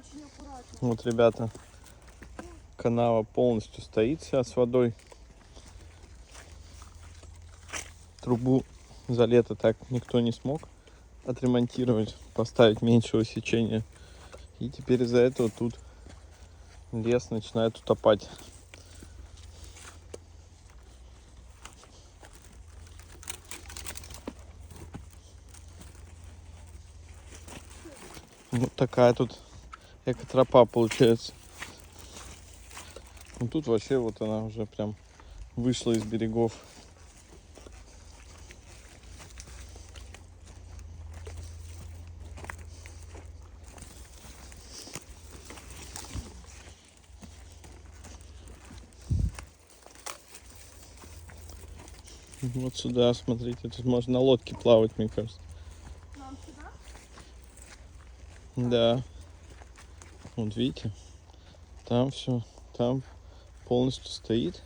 очень аккуратно. Вот, ребята, канава полностью стоит вся с водой. Трубу за лето так никто не смог отремонтировать, поставить меньшего сечения. И теперь из-за этого тут лес начинает утопать. Вот такая тут экотропа получается. Ну тут вообще вот она уже прям вышла из берегов. Вот сюда, смотрите, тут можно на лодке плавать, мне кажется. Нам сюда? Да. Вот видите, там все, там полностью стоит.